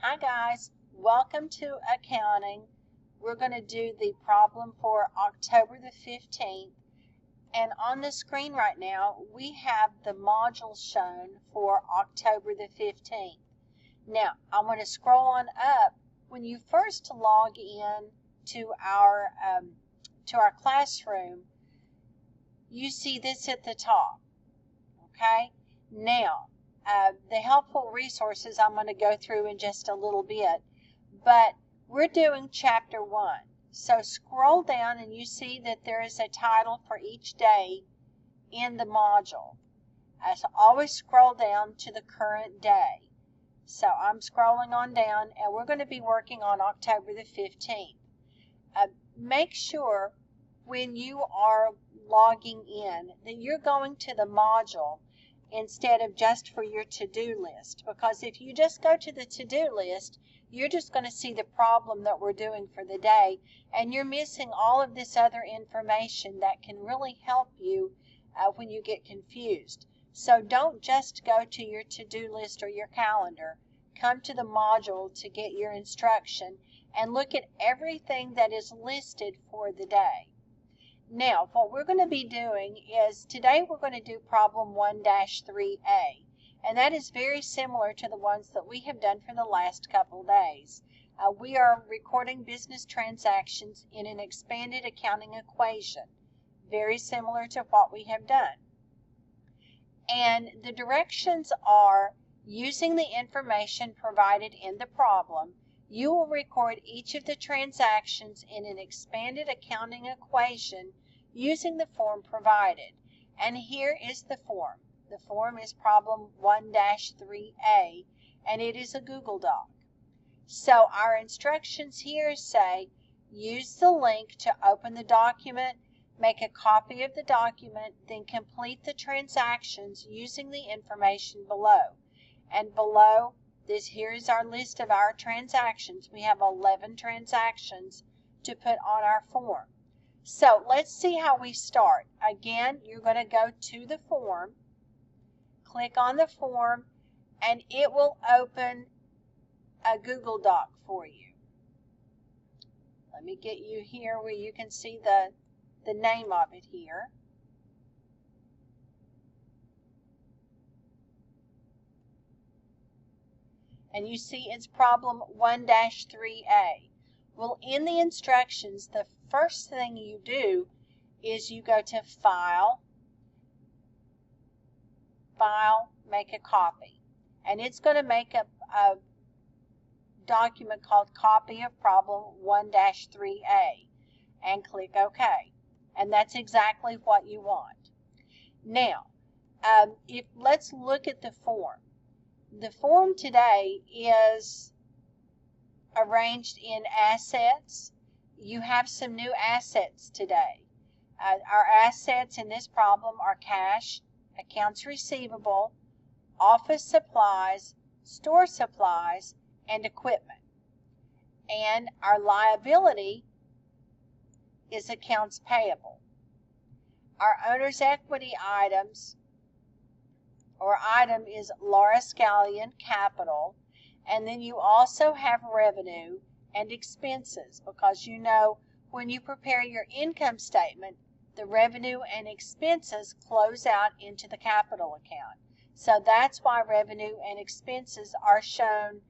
Hi guys, welcome to accounting. We're going to do the problem for October the 15th, and on the screen right now we have the module shown for October the 15th. Now I'm going to scroll on up. When you first log in to our classroom, you see this at the top. Okay, now the helpful resources I'm going to go through in just a little bit, but we're doing chapter 1. So scroll down and you see that there is a title for each day in the module. So always scroll down to the current day. So I'm scrolling on down and we're going to be working on October the 15th. Make sure when you are logging in that you're going to the module instead of just for your to-do list, because if you just go to the to-do list, you're just going to see the problem that we're doing for the day, and you're missing all of this other information that can really help you when you get confused. So don't just go to your to-do list or your calendar. Come to the module to get your instruction and look at everything that is listed for the day. Now, what we're going to be doing is today we're going to do problem 1-3A, and that is very similar to the ones that we have done for the last couple days. We are recording business transactions in an expanded accounting equation, very similar to what we have done. And the directions are, using the information provided in the problem, you will record each of the transactions in an expanded accounting equation using the form provided. And here is the form. The form is problem 1-3A, and it is a Google Doc. So our instructions here say, use the link to open the document, make a copy of the document, then complete the transactions using the information below. And below this, here is our list of our transactions. We have 11 transactions to put on our form. So let's see how we start. Again, you're going to go to the form, click on the form, and it will open a Google Doc for you. Let me get you here where you can see the name of it here. And you see it's problem 1-3A. Well, in the instructions, the first thing you do is you go to File, Make a Copy. And it's going to make a document called Copy of Problem 1-3A. And click OK. And that's exactly what you want. Now, let's look at the form. The form today is arranged in assets. You have some new assets today. Our assets in this problem are cash, accounts receivable, office supplies, store supplies, and equipment. And our liability is accounts payable. Our owner's equity items or item is Laura Scallion Capital, and then you also have revenue and expenses, because you know when you prepare your income statement, the revenue and expenses close out into the capital account. So that's why revenue and expenses are shown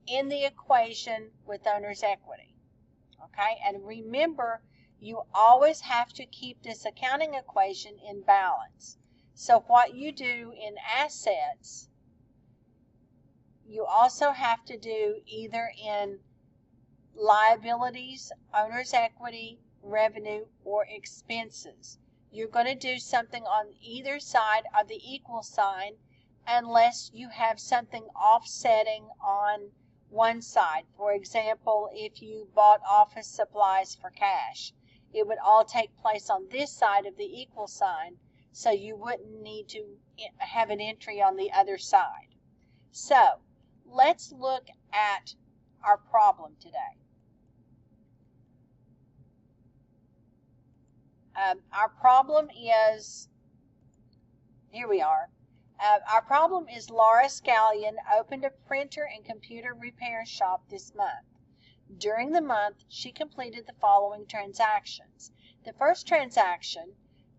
in the equation with owner's equity. Okay, and remember, you always have to keep this accounting equation in balance. So what you do in assets, you also have to do either in liabilities, owner's equity, revenue, or expenses. You're going to do something on either side of the equal sign unless you have something offsetting on one side. For example, if you bought office supplies for cash, it would all take place on this side of the equal sign, so you wouldn't need to have an entry on the other side. So let's look at our problem today. Our problem is, here we are. Our problem is Laura Scallion opened a printer and computer repair shop this month. During the month, she completed the following transactions. The first transaction,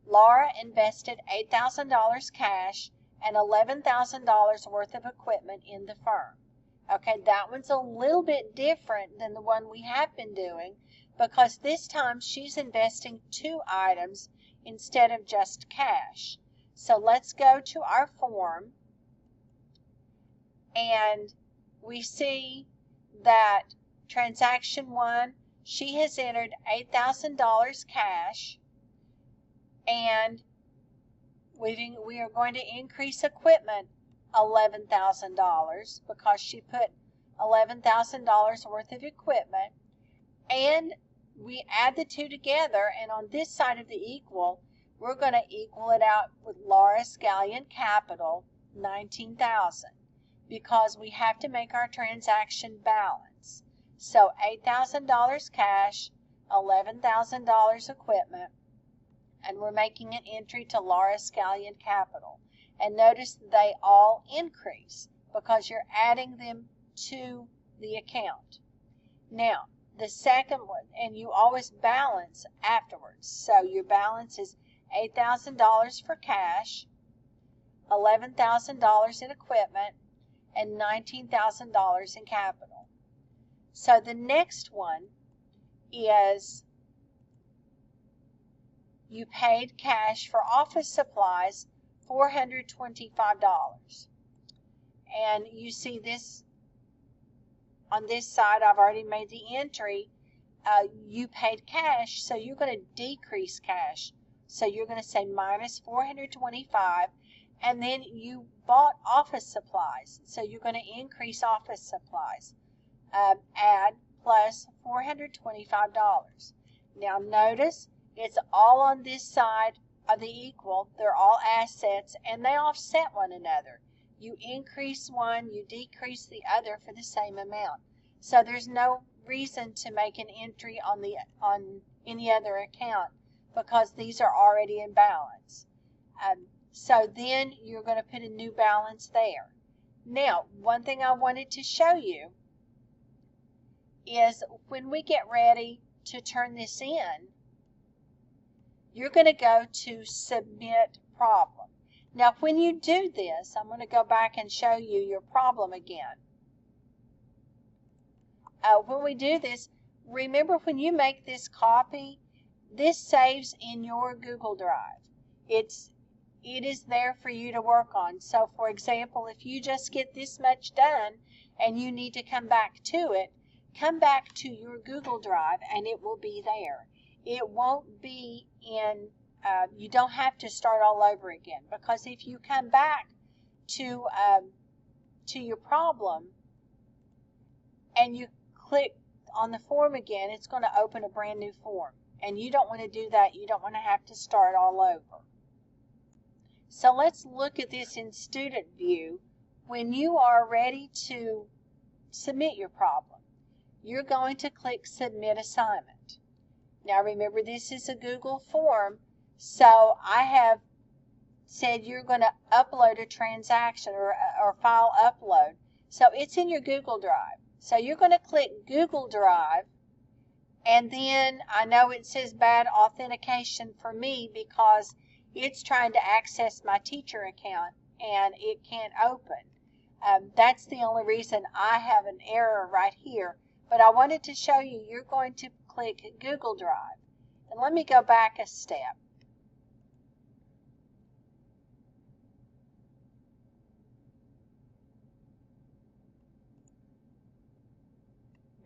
Laura invested $8,000 cash and $11,000 worth of equipment in the firm. Okay, that one's a little bit different than the one we have been doing because this time she's investing 2 items instead of just cash. So let's go to our form, and we see that transaction 1, she has entered $8,000 cash, and we are going to increase equipment $11,000 because she put $11,000 worth of equipment, and we add the 2 together, and on this side of the equal, we're going to equal it out with Laura Scallion Capital, $19,000, because we have to make our transaction balance. So $8,000 cash, $11,000 equipment, and we're making an entry to Laura Scallion Capital. And notice they all increase because you're adding them to the account. Now, the second one, and you always balance afterwards. So your balance is $8,000 for cash, $11,000 in equipment, and $19,000 in capital. So the next one is you paid cash for office supplies, $425. And you see this on this side, I've already made the entry. You paid cash, so you're going to decrease cash. So you're going to say minus 425, and then you bought office supplies, so you're going to increase office supplies. Add plus $425. Now notice it's all on this side of the equal. They're all assets, and they offset one another. You increase one, you decrease the other for the same amount. So there's no reason to make an entry on any other account because these are already in balance. So then you're going to put a new balance there. Now, one thing I wanted to show you is when we get ready to turn this in, you're going to go to Submit Problem. Now, when you do this, I'm going to go back and show you your problem again. When we do this, remember when you make this copy, this saves in your Google Drive. It is there for you to work on. So, for example, if you just get this much done and you need to come back to it, come back to your Google Drive and it will be there. It won't be in, you don't have to start all over again, because if you come back to your problem and you click on the form again, it's going to open a brand new form. And you don't want to do that. You don't want to have to start all over. So let's look at this in student view. When you are ready to submit your problem, you're going to click Submit Assignment. Now remember, this is a Google form, so I have said you're going to upload a transaction or file upload. So it's in your Google Drive. So you're going to click Google Drive, and then I know it says bad authentication for me because it's trying to access my teacher account and it can't open. That's the only reason I have an error right here. But I wanted to show you, you're going to click Google Drive. And let me go back a step.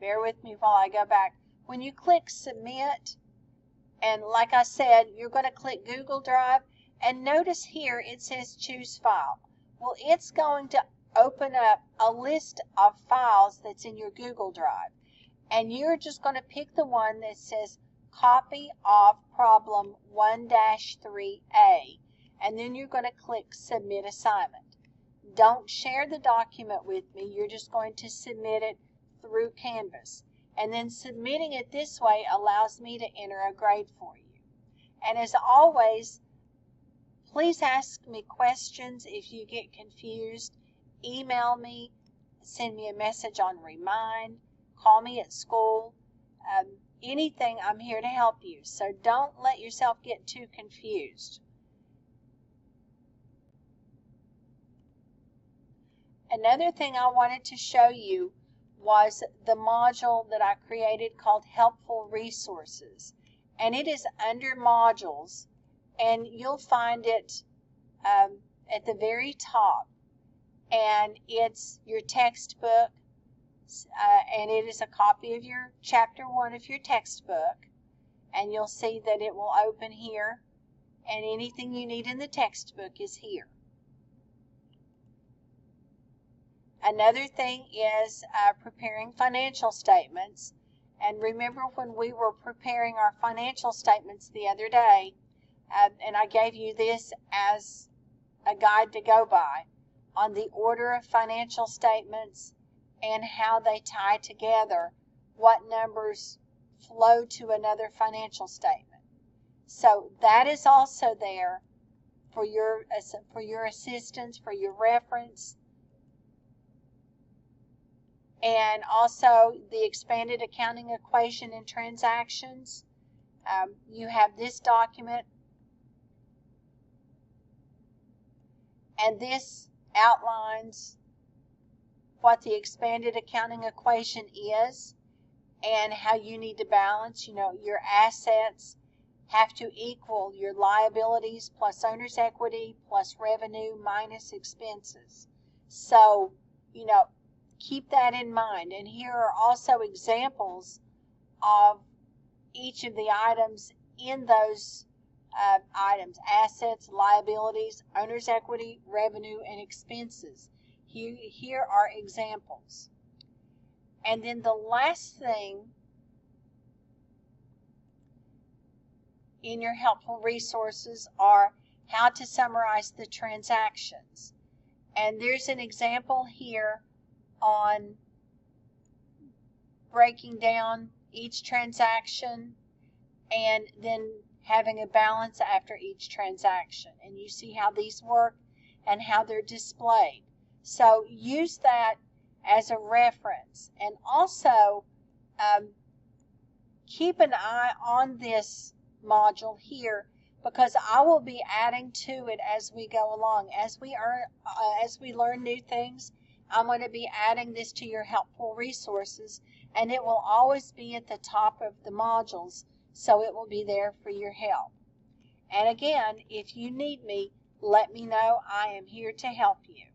Bear with me while I go back. When you click Submit, and like I said, you're going to click Google Drive, and notice here it says Choose File. Well, it's going to open up a list of files that's in your Google Drive, and you're just going to pick the one that says Copy of Problem 1-3A, and then you're going to click Submit Assignment. Don't share the document with me. You're just going to submit it through Canvas. And then submitting it this way allows me to enter a grade for you. And as always, Please ask me questions if you get confused. Email me, send me a message on Remind, call me at school. Anything, I'm here to help you. So don't let yourself get too confused. Another thing I wanted to show you was the module that I created called Helpful Resources. And it is under Modules, and you'll find it at the very top. And it's your textbook, and it is a copy of your Chapter 1 of your textbook. And you'll see that it will open here, and anything you need in the textbook is here. Another thing is preparing financial statements. And remember when we were preparing our financial statements the other day, and I gave you this as a guide to go by on the order of financial statements and how they tie together, what numbers flow to another financial statement. So that is also there for your assistance, for your reference. And also the expanded accounting equation and transactions. You have this document, and this outlines what the expanded accounting equation is and how you need to balance. Your assets have to equal your liabilities plus owner's equity plus revenue minus expenses. So, keep that in mind. And here are also examples of each of the items in those items: assets, liabilities, owner's equity, revenue, and expenses. Here are examples. And then the last thing in your helpful resources are how to summarize the transactions. And there's an example here on breaking down each transaction and then having a balance after each transaction. And you see how these work and how they're displayed. So use that as a reference. And also keep an eye on this module here, because I will be adding to it as we go along. As we learn new things, I'm going to be adding this to your helpful resources, and it will always be at the top of the modules, so it will be there for your help. And again, if you need me, let me know. I am here to help you.